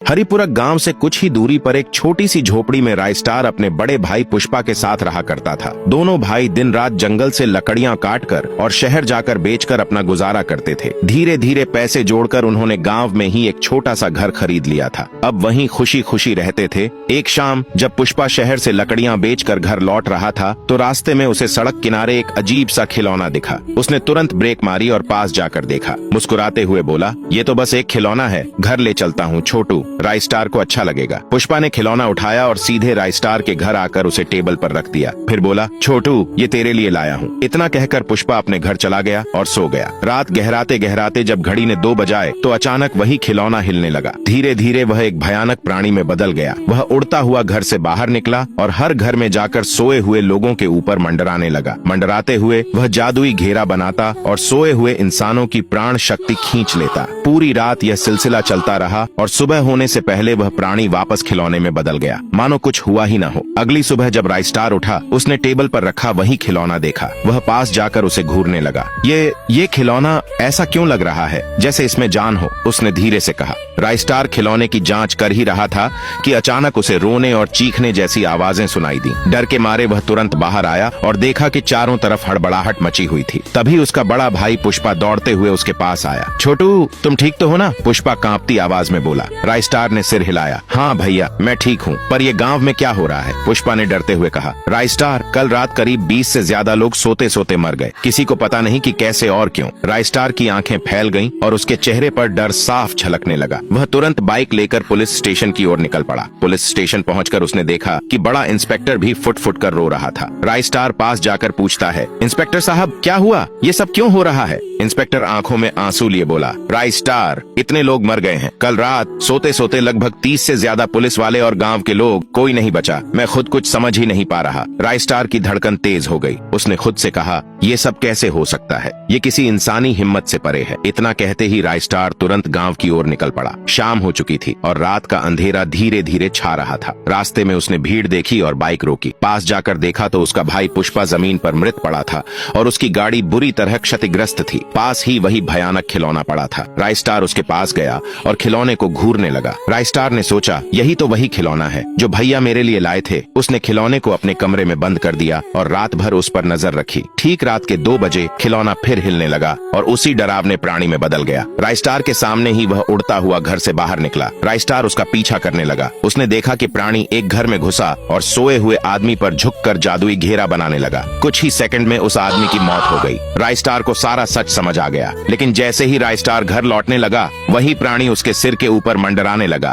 हरिपुरा गांव से कुछ ही दूरी पर एक छोटी सी झोपड़ी में रायस्टार अपने बड़े भाई पुष्पा के साथ रहा करता था। दोनों भाई दिन रात जंगल से लकड़ियां काटकर और शहर जाकर बेचकर अपना गुजारा करते थे। धीरे धीरे पैसे जोड़कर उन्होंने गांव में ही एक छोटा सा घर खरीद लिया था। अब वहीं खुशी खुशी रहते थे। एक शाम जब पुष्पा शहर से लकड़ियां बेचकर घर लौट रहा था तो रास्ते में उसे सड़क किनारे एक अजीब सा खिलौना दिखा। उसने तुरंत ब्रेक मारी और पास जाकर देखा। मुस्कुराते हुए बोला, ये तो बस एक खिलौना है, घर ले चलता हूँ छोटू, रायस्टार को अच्छा लगेगा। पुष्पा ने खिलौना उठाया और सीधे रायस्टार के घर आकर उसे टेबल पर रख दिया। फिर बोला, छोटू ये तेरे लिए लाया हूँ। इतना कहकर पुष्पा अपने घर चला गया और सो गया। रात गहराते गहराते जब घड़ी ने 2 बजाए तो अचानक वही खिलौना हिलने लगा। धीरे धीरे वह एक भयानक प्राणी में बदल गया। वह उड़ता हुआ घर से बाहर निकला और हर घर में जाकर सोए हुए लोगों के ऊपर मंडराने लगा। मंडराते हुए वह जादुई घेरा बनाता और सोए हुए इंसानों की प्राण शक्ति खींच लेता। पूरी रात यह सिलसिला चलता रहा और सुबह होने से पहले वह प्राणी वापस खिलौने में बदल गया, मानो कुछ हुआ ही न हो। अगली सुबह जब रायस्टार उठा, उसने टेबल पर रखा वही खिलौना देखा। वह पास जाकर उसे घूरने लगा। ये खिलौना ऐसा क्यों लग रहा है जैसे इसमें जान हो, उसने धीरे से कहा। रायस्टार खिलौने की जांच कर ही रहा था कि अचानक उसे रोने और चीखने जैसी आवाजें सुनाई दी। डर के मारे वह तुरंत बाहर आया और देखा कि चारों तरफ हड़बड़ाहट मची हुई थी। तभी उसका बड़ा भाई पुष्पा दौड़ते हुए उसके पास आया। छोटू तुम ठीक तो हो ना? पुष्पा कांपती आवाज में बोला। रायस्टार ने सिर हिलाया। हाँ भैया मैं ठीक हूँ, पर ये गांव में क्या हो रहा है? पुष्पा ने डरते हुए कहा। रायस्टार कल रात करीब 20 से ज्यादा लोग सोते सोते मर गए, किसी को पता नहीं कि कैसे और क्यों। रायस्टार की आंखें फैल गईं और उसके चेहरे पर डर साफ झलकने लगा। वह तुरंत बाइक लेकर पुलिस स्टेशन की ओर निकल पड़ा। पुलिस स्टेशन पहुंचकर उसने देखा कि बड़ा इंस्पेक्टर भी फुट फुट कर रो रहा था। रायस्टार पास जाकर पूछता है, इंस्पेक्टर साहब क्या हुआ, ये सब क्यों हो रहा है? इंस्पेक्टर आंखों में आंसू लिए बोला, रायस्टार इतने लोग मर गए हैं, कल रात सोते सोते लगभग 30 से ज्यादा पुलिस वाले और गांव के लोग, कोई नहीं बचा। मैं खुद कुछ समझ ही नहीं पा रहा। रायस्टार की धड़कन तेज हो गई। उसने खुद से कहा, ये सब कैसे हो सकता है, ये किसी इंसानी हिम्मत से परे है। इतना कहते ही रायस्टार तुरंत गांव की ओर निकल पड़ा। शाम हो चुकी थी और रात का अंधेरा धीरे धीरे छा रहा था। रास्ते में उसने भीड़ देखी और बाइक रोकी। पास जाकर देखा तो उसका भाई पुष्पा जमीन पर मृत पड़ा था और उसकी गाड़ी बुरी तरह क्षतिग्रस्त थी। पास ही वही भयानक खिलौना पड़ा था। रायस्टार उसके पास गया और खिलौने को घूरने लगा। रायस्टार ने सोचा, यही तो वही खिलौना है जो भैया मेरे लिए लाए थे। उसने खिलौने को अपने कमरे में बंद कर दिया और रात भर उस पर नजर रखी। ठीक रात के 2 बजे खिलौना फिर हिलने लगा और उसी डरावने प्राणी में बदल गया। रायस्टार के सामने ही वह उड़ता हुआ घर से बाहर निकला। रायस्टार उसका पीछा करने लगा। उसने देखा कि प्राणी एक घर में घुसा और सोए हुए आदमी पर झुककर जादुई घेरा बनाने लगा। कुछ ही सेकंड में उस आदमी की मौत हो गई। रायस्टार को सारा सच समझ आ गया, लेकिन जैसे ही रायस्टार घर लौटने लगा, वही प्राणी उसके सिर के ऊपर मंडराने लगा।